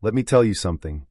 Let me tell you something.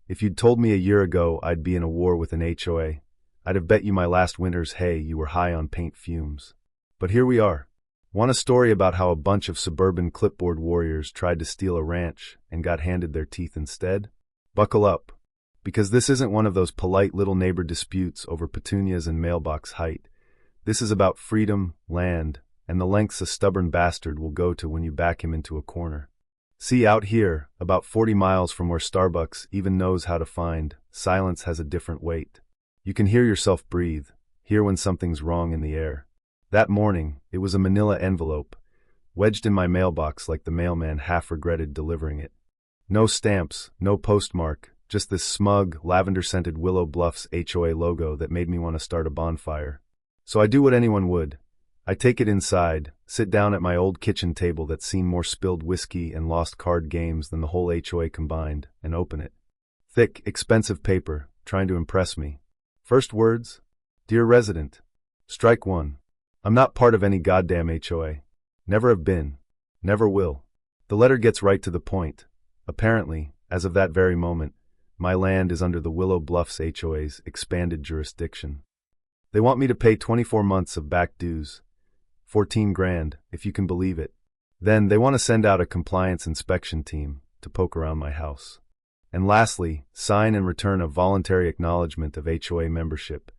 If you'd told me a year ago I'd be in a war with an HOA, I'd have bet you my last winter's hay you were high on paint fumes. But here we are. Want a story about how a bunch of suburban clipboard warriors tried to steal a ranch and got handed their teeth instead? Buckle up, because this isn't one of those polite little neighbor disputes over petunias and mailbox height. This is about freedom, land, and the lengths a stubborn bastard will go to when you back him into a corner. See, out here, about 40 miles from where Starbucks even knows how to find, silence has a different weight. You can hear yourself breathe, hear when something's wrong in the air. That morning, it was a manila envelope, wedged in my mailbox like the mailman half regretted delivering it. No stamps, no postmark, just this smug, lavender-scented Willow Bluffs HOA logo that made me want to start a bonfire. So I do what anyone would. I take it inside, sit down at my old kitchen table that's seen more spilled whiskey and lost card games than the whole HOA combined, and open it. Thick, expensive paper, trying to impress me. First words? Dear resident. Strike one. I'm not part of any goddamn HOA. Never have been. Never will. The letter gets right to the point. Apparently, as of that very moment, my land is under the Willow Bluffs HOA's expanded jurisdiction. They want me to pay 24 months of back dues. 14 grand, if you can believe it. Then they want to send out a compliance inspection team to poke around my house. And lastly, sign and return a voluntary acknowledgement of HOA membership,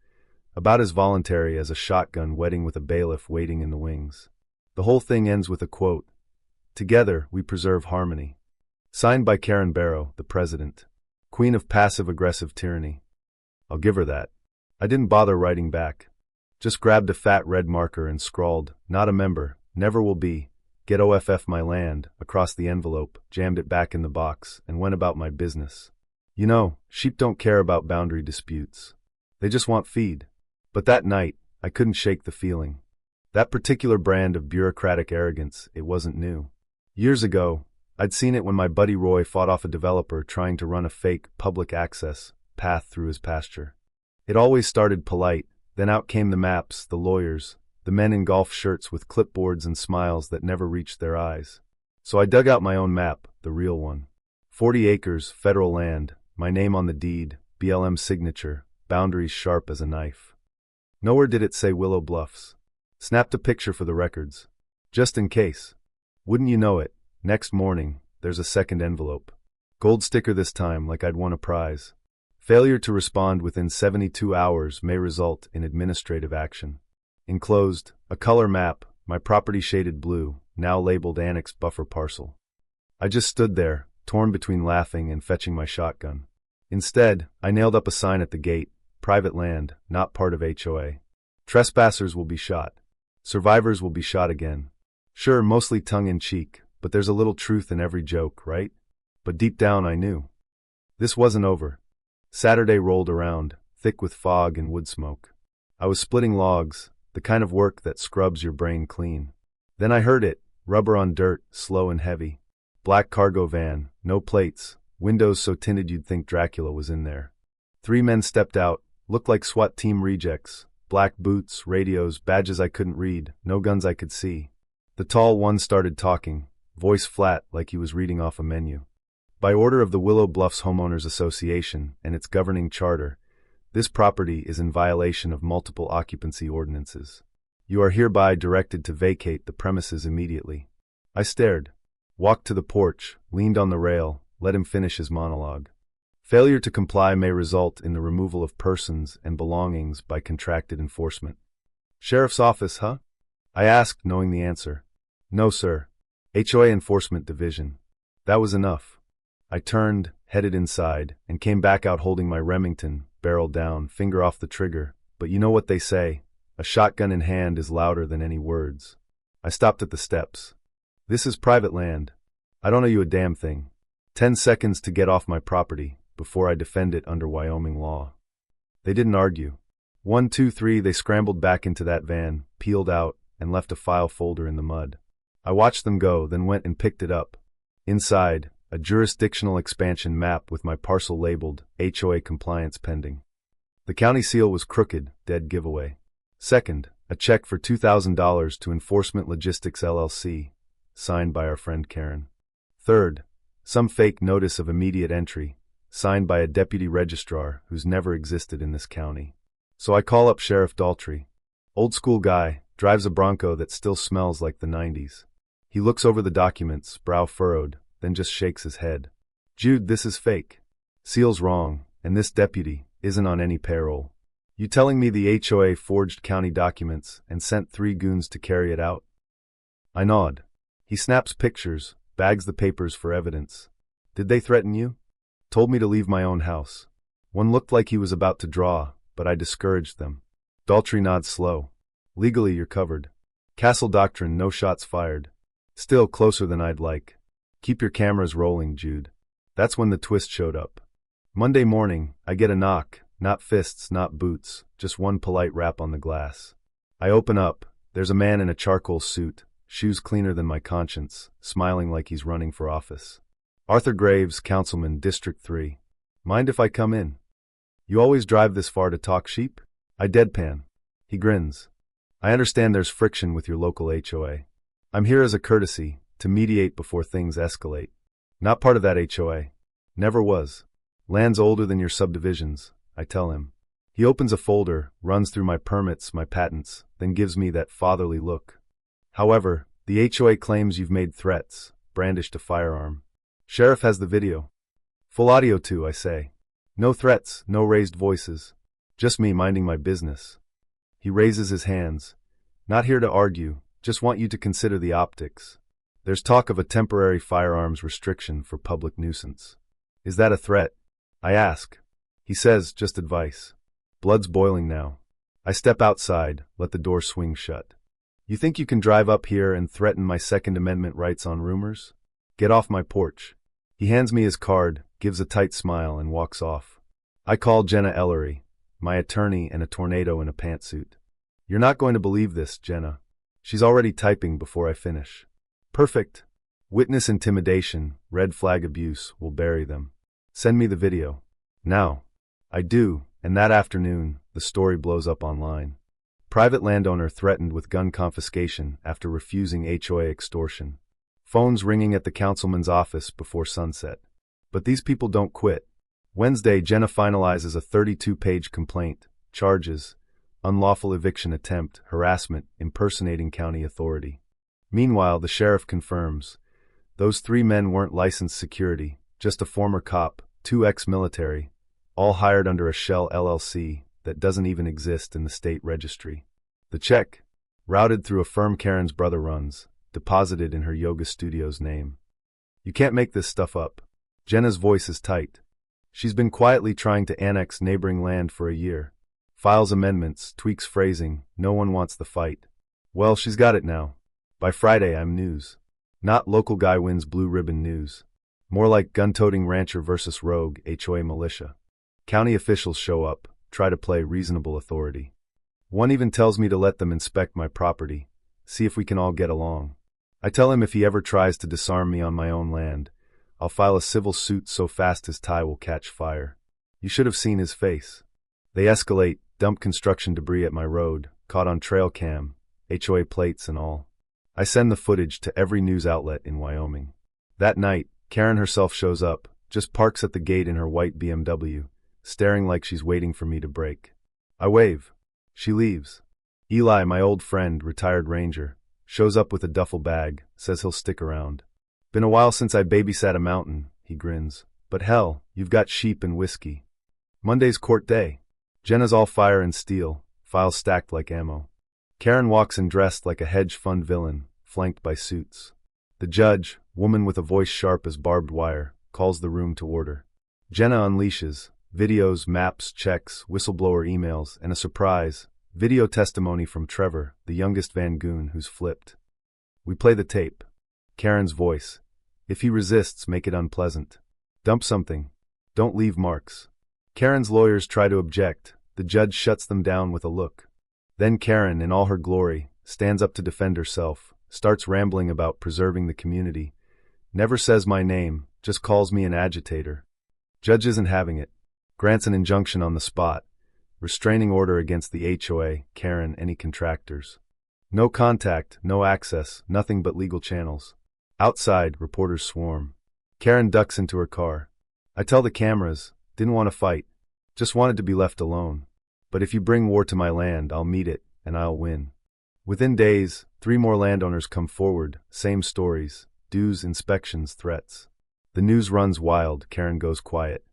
about as voluntary as a shotgun wedding with a bailiff waiting in the wings. The whole thing ends with a quote, "Together we preserve harmony." Signed by Karen Barrow, the president, queen of passive-aggressive tyranny. I'll give her that. I didn't bother writing back. Just grabbed a fat red marker and scrawled, "Not a member, never will be, get OFF my land," across the envelope, jammed it back in the box, and went about my business. You know, sheep don't care about boundary disputes. They just want feed. But that night, I couldn't shake the feeling. That particular brand of bureaucratic arrogance, it wasn't new. Years ago, I'd seen it when my buddy Roy fought off a developer trying to run a fake public access path through his pasture. It always started polite. Then out came the maps, the lawyers, the men in golf shirts with clipboards and smiles that never reached their eyes. So I dug out my own map, the real one. 40 acres, federal land, my name on the deed, BLM signature, boundaries sharp as a knife. Nowhere did it say Willow Bluffs. Snapped a picture for the records. Just in case. Wouldn't you know it, next morning, there's a second envelope. Gold sticker this time, like I'd won a prize. Failure to respond within 72 hours may result in administrative action. Enclosed, a color map, my property shaded blue, now labeled Annex Buffer Parcel. I just stood there, torn between laughing and fetching my shotgun. Instead, I nailed up a sign at the gate, "Private land, not part of HOA. Trespassers will be shot. Survivors will be shot again." Sure, mostly tongue-in-cheek, but there's a little truth in every joke, right? But deep down I knew. This wasn't over. Saturday rolled around, thick with fog and wood smoke. I was splitting logs, the kind of work that scrubs your brain clean. Then I heard it, rubber on dirt, slow and heavy. Black cargo van, no plates, windows so tinted you'd think Dracula was in there. 3 men stepped out, looked like SWAT team rejects, black boots, radios, badges I couldn't read, no guns I could see. The tall one started talking, voice flat like he was reading off a menu. By order of the Willow Bluffs Homeowners Association and its governing charter, this property is in violation of multiple occupancy ordinances. You are hereby directed to vacate the premises immediately. I stared, walked to the porch, leaned on the rail, let him finish his monologue. Failure to comply may result in the removal of persons and belongings by contracted enforcement. Sheriff's office, huh? I asked, knowing the answer. No, sir. HOA Enforcement Division. That was enough. I turned, headed inside, and came back out holding my Remington, barrel down, finger off the trigger. But you know what they say, a shotgun in hand is louder than any words. I stopped at the steps. This is private land. I don't owe you a damn thing. 10 seconds to get off my property, before I defend it under Wyoming law. They didn't argue. 1, 2, 3, they scrambled back into that van, peeled out, and left a file folder in the mud. I watched them go, then went and picked it up. Inside, a jurisdictional expansion map with my parcel labeled HOA compliance pending. The county seal was crooked, dead giveaway. Second, a check for $2,000 to Enforcement Logistics LLC, signed by our friend Karen. Third, Some fake notice of immediate entry, signed by a deputy registrar who's never existed in this county. So I call up Sheriff Daltrey. Old school guy, drives a Bronco that still smells like the 90s. He looks over the documents, brow furrowed, then just shakes his head. Jude, this is fake. Seal's wrong, and this deputy isn't on any payroll. You telling me the HOA forged county documents and sent 3 goons to carry it out? I nod. He snaps pictures, bags the papers for evidence. Did they threaten you? Told me to leave my own house. One looked like he was about to draw, but I discouraged them. Daltrey nods slow. Legally, you're covered. Castle doctrine, no shots fired. Still closer than I'd like. Keep your cameras rolling, Jude. That's when the twist showed up. Monday morning, I get a knock, not fists, not boots, just one polite rap on the glass. I open up. There's a man in a charcoal suit, shoes cleaner than my conscience, smiling like he's running for office. Arthur Graves, Councilman, District 3. Mind if I come in? You always drive this far to talk sheep? I deadpan. He grins. I understand there's friction with your local HOA. I'm here as a courtesy, to mediate before things escalate. Not part of that HOA. Never was. Land's older than your subdivisions, I tell him. He opens a folder, runs through my permits, my patents, then gives me that fatherly look. However, the HOA claims you've made threats, brandished a firearm. Sheriff has the video. Full audio too, I say. No threats, no raised voices. Just me minding my business. He raises his hands. Not here to argue, just want you to consider the optics. There's talk of a temporary firearms restriction for public nuisance. Is that a threat? I ask. He says, just advice. Blood's boiling now. I step outside, let the door swing shut. You think you can drive up here and threaten my Second Amendment rights on rumors? Get off my porch. He hands me his card, gives a tight smile, and walks off. I call Jenna Ellery, my attorney and a tornado in a pantsuit. You're not going to believe this, Jenna. She's already typing before I finish. Perfect. Witness intimidation, red flag abuse, will bury them. Send me the video. Now. I do, and that afternoon, the story blows up online. Private landowner threatened with gun confiscation after refusing HOA extortion. Phones ringing at the councilman's office before sunset. But these people don't quit. Wednesday, Jenna finalizes a 32-page complaint, charges, unlawful eviction attempt, harassment, impersonating county authority. Meanwhile, the sheriff confirms, those 3 men weren't licensed security, just a former cop, 2 ex-military, all hired under a shell LLC that doesn't even exist in the state registry. The check, routed through a firm Karen's brother runs, deposited in her yoga studio's name. You can't make this stuff up. Jenna's voice is tight. She's been quietly trying to annex neighboring land for a year. Files amendments, tweaks phrasing, no one wants the fight. Well, she's got it now. By Friday, I'm news. Not local guy wins blue ribbon news. More like gun-toting rancher versus rogue HOA militia. County officials show up, try to play reasonable authority. One even tells me to let them inspect my property, see if we can all get along. I tell him if he ever tries to disarm me on my own land, I'll file a civil suit so fast his tie will catch fire. You should have seen his face. They escalate, dump construction debris at my road, caught on trail cam, HOA plates and all. I send the footage to every news outlet in Wyoming. That night, Karen herself shows up, just parks at the gate in her white BMW, staring like she's waiting for me to break. I wave. She leaves. Eli, my old friend, retired ranger, shows up with a duffel bag, says he'll stick around. Been a while since I babysat a mountain, he grins. But hell, you've got sheep and whiskey. Monday's court day. Jenna's all fire and steel, files stacked like ammo. Karen walks in dressed like a hedge fund villain, flanked by suits. The judge, woman with a voice sharp as barbed wire, calls the room to order. Jenna unleashes, videos, maps, checks, whistleblower emails, and a surprise, video testimony from Trevor, the youngest Van Goon who's flipped. We play the tape. Karen's voice. If he resists, make it unpleasant. Dump something. Don't leave marks. Karen's lawyers try to object. The judge shuts them down with a look. Then Karen, in all her glory, stands up to defend herself, starts rambling about preserving the community. Never says my name, just calls me an agitator. Judge isn't having it. Grants an injunction on the spot. Restraining order against the HOA, Karen, any contractors. No contact, no access, nothing but legal channels. Outside, reporters swarm. Karen ducks into her car. I tell the cameras, didn't want to fight, just wanted to be left alone. But if you bring war to my land, I'll meet it, and I'll win. Within days, 3 more landowners come forward, same stories, dues, inspections, threats. The news runs wild, Karen goes quiet.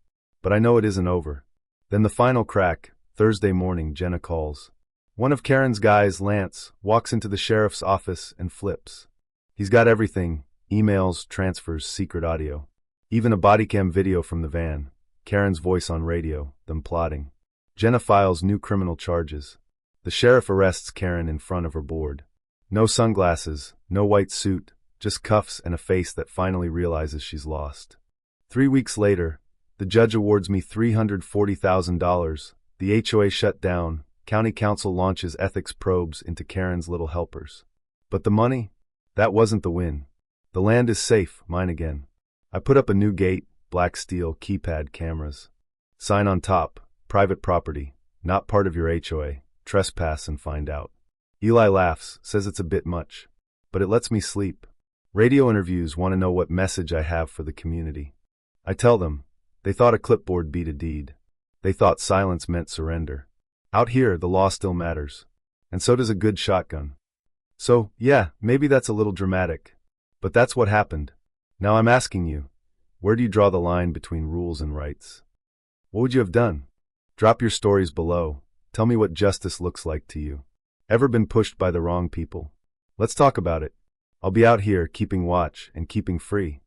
But I know it isn't over. Then the final crack, Thursday morning, Jenna calls. One of Karen's guys, Lance, walks into the sheriff's office and flips. He's got everything, emails, transfers, secret audio. Even a bodycam video from the van, Karen's voice on radio, them plotting. Jenna files new criminal charges. The sheriff arrests Karen in front of her board. No sunglasses, no white suit, just cuffs and a face that finally realizes she's lost. 3 weeks later, the judge awards me $340,000. The HOA shut down. County council launches ethics probes into Karen's little helpers. But the money? That wasn't the win. The land is safe, mine again. I put up a new gate, black steel, keypad cameras. Sign on top, private property, not part of your HOA, trespass and find out. Eli laughs, says it's a bit much. But it lets me sleep. Radio interviews want to know what message I have for the community. I tell them, they thought a clipboard beat a deed. They thought silence meant surrender. Out here, the law still matters. And so does a good shotgun. So, yeah, maybe that's a little dramatic. But that's what happened. Now I'm asking you, where do you draw the line between rules and rights? What would you have done? Drop your stories below. Tell me what justice looks like to you. Ever been pushed by the wrong people? Let's talk about it. I'll be out here keeping watch and keeping free.